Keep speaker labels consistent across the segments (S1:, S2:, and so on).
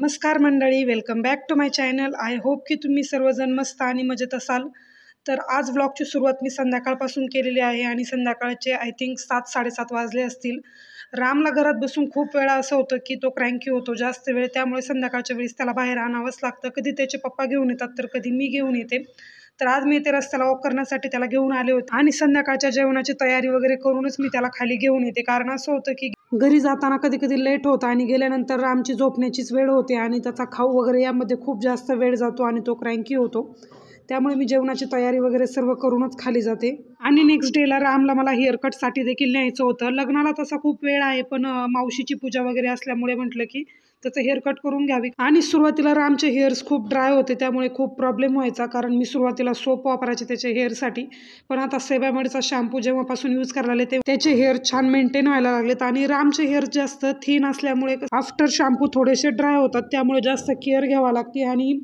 S1: नमस्कार मंडळी, welcome back to my channel. I hope की तुम्ही सर्वजण मस्त आणि मजेत असाल. तर आज व्लॉगची सुरुवात मी संध्याकाळपासून केलेली आहे आणि संध्याकाळचे आय थिंक 7-7:30 वाजले असतील. रामला घरात बसून खूप वेळा असं होतं की तो क्रँकी होतो जास्त वेळ, त्यामुळे संध्याकाळच्या वेळेस त्याला बाहेर आणावंच लागतं. कधी त्याचे पप्पा घेऊन येतात तर कधी मी घेऊन येते. तर आज मी ते रस्त्याला वॉक करण्यासाठी त्याला घेऊन आले होते आणि संध्याकाळच्या जेवणाची तयारी वगैरे करूनच मी त्याला खाली घेऊन येते. कारण असं होतं की घरी जाताना कधी कधी लेट होतं आणि गेल्यानंतर रामची झोपण्याचीच वेळ होते आणि त्याचा खाऊ वगैरे यामध्ये खूप जास्त वेळ जातो आणि तो क्रँकी होतो. त्यामुळे मी जेवणाची तयारी वगैरे सर्व करूनच खाली जाते. आणि नेक्स्ट डेला रामला मला हेअरकटसाठी देखील न्यायचं होतं. लग्नाला तसा खूप वेळ आहे, पण मावशीची पूजा वगैरे असल्यामुळे म्हटलं की त्याचं हेअरकट करून घ्यावी. आणि सुरुवातीला रामचे हेअर्स खूप ड्राय होते, त्यामुळे खूप प्रॉब्लेम व्हायचा. कारण मी सुरुवातीला सोप वापरायचे त्याच्या हेअरसाठी, पण आता सेबामेडचा शॅम्पू जेव्हापासून यूज करायला लागले ते त्याचे हेअर छान मेंटेन व्हायला लागलेत. आणि रामचे हेअर जास्त थिन असल्यामुळे आफ्टर शॅम्पू थोडेसे ड्राय होतात, त्यामुळे जास्त केअर घ्यावा लागते. आणि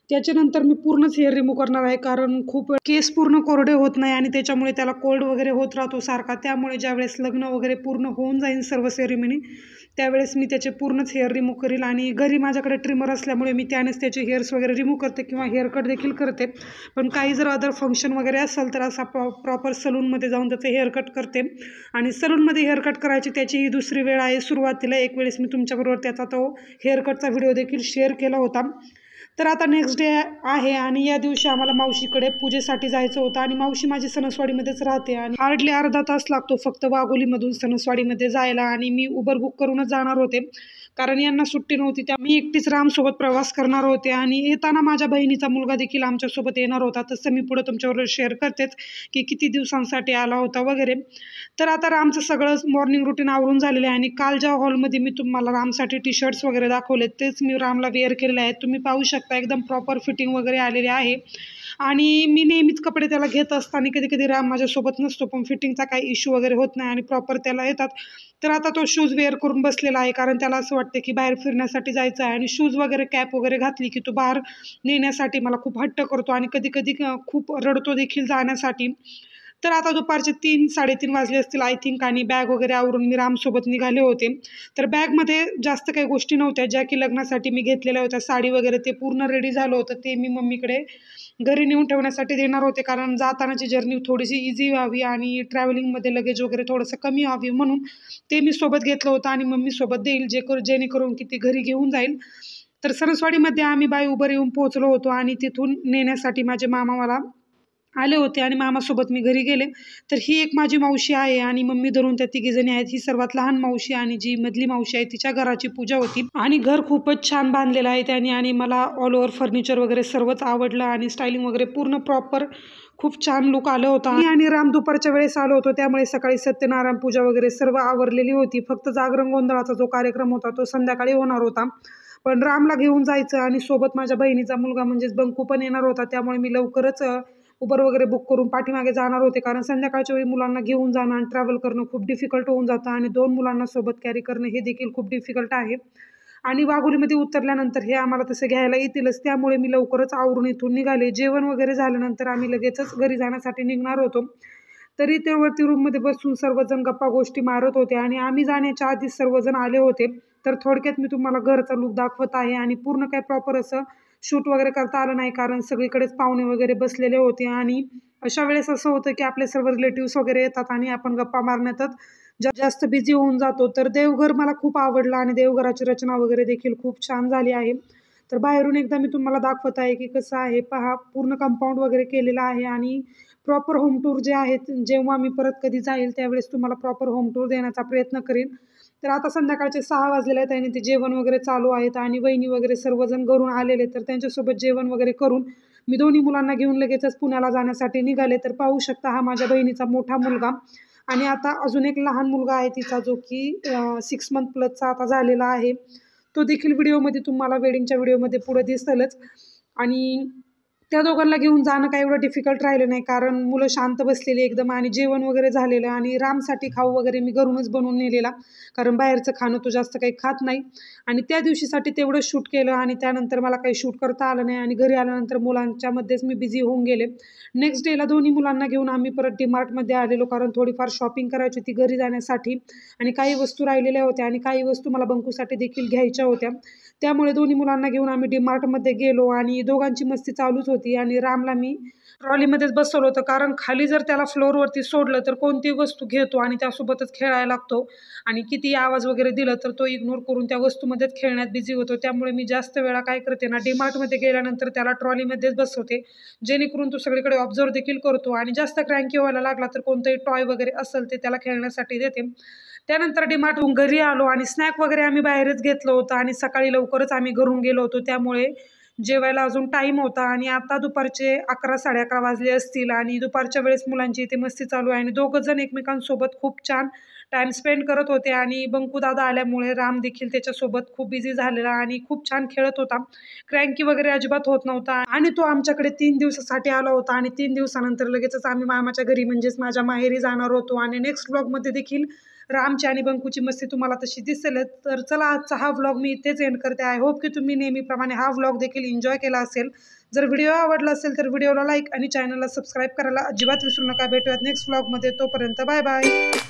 S1: त्याच्यानंतर मी पूर्णच हेअर रिमूव्ह करणार आहे, कारण खूप केस पूर्ण कोरडे होत नाही आणि त्याच्यामुळे त्याला कोल्ड वगैरे होत राहतो सारखा. त्यामुळे ज्यावेळेस लग्न वगैरे पूर्ण होऊन जाईल सर्व सेरेमनी, त्यावेळेस मी त्याचे पूर्णच हेअर रिमूव्ह करेल. आणि घरी माझ्याकडे ट्रिमर असल्यामुळे मी त्यानेच त्याचे हेअर्स वगैरे रिमूव्ह करते किंवा हेअरकट देखील करते. पण काही जर अदर फंक्शन वगैरे असेल तर असा प्रॉपर सलूनमध्ये जाऊन त्याचं हेअरकट करते. आणि सलूनमध्ये हेअरकट करायची त्याची ही दुसरी वेळ आहे. सुरुवातीला एक वेळेस मी तुमच्याबरोबर त्याचा तो हेअरकटचा व्हिडिओ देखील शेअर केला होता. तर आता नेक्स्ट डे आहे आणि या दिवशी आम्हाला मावशीकडे पूजेसाठी जायचं होतं. आणि मावशी माझी सणसवाडीमध्येच राहते आणि हार्डली अर्धा तास लागतो फक्त वाघोलीमधून सणसवाडीमध्ये जायला. आणि मी उबर बुक करूनच जाणार होते, कारण यांना सुट्टी नव्हती. त्या मी एकटीच रामसोबत प्रवास करणार होते. आणि येताना माझ्या बहिणीचा मुलगा देखील आमच्यासोबत येणार होता. तसं मी पुढे तुमच्याबरोबर शेअर करतेच की किती दिवसांसाठी आला होता वगैरे. तर आता रामचं सगळं मॉर्निंग रुटीन आवरून झालेलं आहे. आणि काल ज्या हॉलमध्ये मी तुम्हाला रामसाठी टी शर्ट्स वगैरे दाखवले तेच मी रामला वेअर केलेले आहेत. तुम्ही पाहू शकता एकदम प्रॉपर फिटिंग वगैरे आलेले आहे. आणि मी नेहमीच कपडे त्याला घेत असताना कधी कधी राम माझ्यासोबत नसतो, पण फिटिंगचा काही इश्यू वगैरे होत नाही आणि प्रॉपर त्याला येतात. तर आता तो शूज वेअर करून बसलेला आहे, कारण त्याला असं वाटतं की बाहेर फिरण्यासाठी जायचं आहे. आणि शूज वगैरे कॅप वगैरे घातली की तो बाहेर नेण्यासाठी मला खूप हट्ट करतो आणि कधी कधी खूप रडतो देखील जाण्यासाठी. तर आता दुपारचे 3-3:30 वाजले असतील आय थिंक. आणि बॅग वगैरे आवरून मी रामसोबत निघाले होते. तर बॅगमध्ये जास्त काही गोष्टी नव्हत्या ज्या की लग्नासाठी मी घेतलेल्या होत्या. साडी वगैरे ते पूर्ण रेडी झालं होतं, ते मी मम्मीकडे घरी नेऊन ठेवण्यासाठी देणार होते, कारण जातानाची जर्नी थोडीशी इझी व्हावी आणि ट्रॅव्हलिंगमध्ये लगेज वगैरे थोडंसं कमी व्हावी, म्हणून ते मी सोबत घेतलं होतं आणि मम्मीसोबत देईल जेणेकरून की ती घरी घेऊन जाईल. तर सरसवाडीमध्ये आम्ही बाय उबर येऊन पोहोचलो होतो आणि तिथून नेण्यासाठी माझे मामा मला आले होते आणि मामासोबत मी घरी गेले. तर ही एक माझी मावशी आहे आणि मम्मी धरून त्या तिघीजणी आहेत. ही सर्वात लहान मावशी आणि जी मधली मावशी आहे तिच्या घराची पूजा होती. आणि घर खूपच छान बांधलेलं आहे त्याने आणि मला ऑल ओव्हर फर्निचर वगैरे सर्वच आवडलं आणि स्टायलिंग वगैरे पूर्ण प्रॉपर खूप छान लुक आलं होतं. आणि राम दुपारच्या वेळेस आलो होतो, त्यामुळे सकाळी सत्यनारायण पूजा वगैरे सर्व आवरलेली होती. फक्त जागरण गोंधळाचा जो कार्यक्रम होता तो संध्याकाळी होणार होता. पण रामला घेऊन जायचं आणि सोबत माझ्या बहिणीचा मुलगा म्हणजेच बंकू पण येणार होता, त्यामुळे मी लवकरच उबर वगैरे बुक करून पाठीमागे जाणार होते. कारण संध्याकाळच्या वेळी मुलांना घेऊन जाणं आणि ट्रॅव्हल करणं खूप डिफिकल्ट होऊन जातं आणि 2 मुलांना सोबत कॅरी करणं हे देखील खूप डिफिकल्ट आहे. आणि वाघोलीमध्ये उतरल्यानंतर हे आम्हाला तसं घ्यायला येतीलच, त्यामुळे मी लवकरच आवरून इथून निघाले. जेवण वगैरे झाल्यानंतर आम्ही लगेचच घरी जाण्यासाठी निघणार होतो. तरी ते वरती रूममध्ये बसून सर्वजण गप्पा गोष्टी मारत होते आणि आम्ही जाण्याच्या आधीच सर्वजण आले होते. तर थोडक्यात मी तुम्हाला घरचा लुक दाखवत आहे. आणि पूर्ण काय प्रॉपर असं शूट वगैरे करता आलं नाही, कारण सगळीकडेच पाहुणे वगैरे बसलेले होते. आणि अशा वेळेस असं होतं की आपले सर्व रिलेटिव्स वगैरे येतात आणि आपण गप्पा मारण्यातच जास्त बिझी होऊन जातो. तर देवघर मला खूप आवडलं आणि देवघराची रचना वगैरे देखील खूप छान झाली आहे. तर बाहेरून एकदा मी तुम्हाला दाखवत आहे की कसं आहे पहा. पूर्ण कंपाऊंड वगैरे केलेलं आहे आणि प्रॉपर होम टूर जे आहेत, जेव्हा मी परत कधी जाईल त्यावेळेस तुम्हाला प्रॉपर होम टूर देण्याचा प्रयत्न करेन. तर आता संध्याकाळचे 6 वाजलेले आहेत आणि ते जेवण वगैरे चालू आहेत आणि वहिनी वगैरे सर्वजण घरून आलेले. तर त्यांच्यासोबत जेवण वगैरे करून मी दोन्ही मुलांना घेऊन लगेचच पुण्याला जाण्यासाठी निघाले. तर पाहू शकता हा माझ्या बहिणीचा मोठा मुलगा आणि आता अजून एक लहान मुलगा आहे तिचा, जो की 6 मंथ प्लसचा आता झालेला आहे. तो देखील व्हिडिओमध्ये तुम्हाला वेडिंगच्या व्हिडिओमध्ये पुढे दिसेलच. आणि त्या दोघांना घेऊन जाणं काही एवढं डिफिकल्ट राहिलं नाही, कारण मुलं शांत बसलेली एकदम आणि जेवण वगैरे झालेलं. आणि रामसाठी खाऊ वगैरे मी घरूनच बनवून नेलेला, कारण बाहेरचं खाणं तो जास्त काही खात नाही. आणि त्या दिवशीसाठी तेवढं शूट केलं आणि त्यानंतर मला काही शूट करता आलं नाही आणि घरी आल्यानंतर मुलांच्यामध्येच मी बिझी होऊन गेले. नेक्स्ट डेला दोन्ही मुलांना घेऊन आम्ही परत डीमार्टमध्ये आलेलो, कारण थोडीफार शॉपिंग करायची होती घरी जाण्यासाठी आणि काही वस्तू राहिलेल्या होत्या आणि काही वस्तू मला बंकूसाठी देखील घ्यायच्या होत्या. त्यामुळे दोन्ही मुलांना घेऊन आम्ही डीमार्टमध्ये गेलो आणि दोघांची मस्ती चालूच होती. आणि रामला मी ट्रॉलीमध्येच बसवलं होतं, कारण खाली जर त्याला फ्लोअरवरती सोडलं तर कोणती वस्तू घेतो आणि त्यासोबतच खेळायला लागतो आणि किती आवाज वगैरे दिलं तर तो इग्नोर करून त्या वस्तूमध्येच खेळण्यात बिझी होतो. त्यामुळे मी जास्त वेळा काय करते ना, डीमार्टमध्ये गेल्यानंतर त्याला ट्रॉलीमध्येच बसवते, जेणेकरून तो सगळीकडे ऑब्झर्व देखील करतो आणि जास्त क्रँकी व्हायला लागला तर कोणतंही टॉय वगैरे असेल ते त्याला खेळण्यासाठी देते. त्यानंतर डीमार्टहून घरी आलो आणि स्नॅक वगैरे आम्ही बाहेरच घेतलं होतं आणि सकाळी लवकरच आम्ही घरून गेलो होतो, त्यामुळे जेवायला अजून टाईम होता. आणि आता दुपारचे 11 11:30 वाजले असतील आणि दुपारच्या वेळेस मुलांची इथे मस्ती चालू आहे आणि दोघं जण एकमेकांसोबत खूप छान टाईम स्पेंड करत होते. आणि बंकू दादा आल्यामुळे राम देखील त्याच्यासोबत खूप बिझी झालेला आणि खूप छान खेळत होता, क्रँकी वगैरे अजिबात होत नव्हता. आणि तो आमच्याकडे 3 दिवसासाठी आला होता आणि 3 दिवसानंतर लगेचच आम्ही मामाच्या घरी म्हणजेच माझ्या माहेरी जाणार होतो. आणि नेक्स्ट व्लॉगमध्ये देखील रामची आणि बंकूची मस्ती तुम्हाला तशी दिसेल. तर चला, आजचा हा व्लॉग मी इथेच एंड करते. आय होप की तुम्ही नेहमीप्रमाणे हा व्लॉग देखील एन्जॉय केला असेल. जर व्हिडिओ आवडला असेल तर व्हिडिओला लाईक आणि चॅनलला सबस्क्राईब करायला अजिबात विसरू नका. भेटूयात नेक्स्ट व्लॉगमध्ये. तोपर्यंत बाय बाय.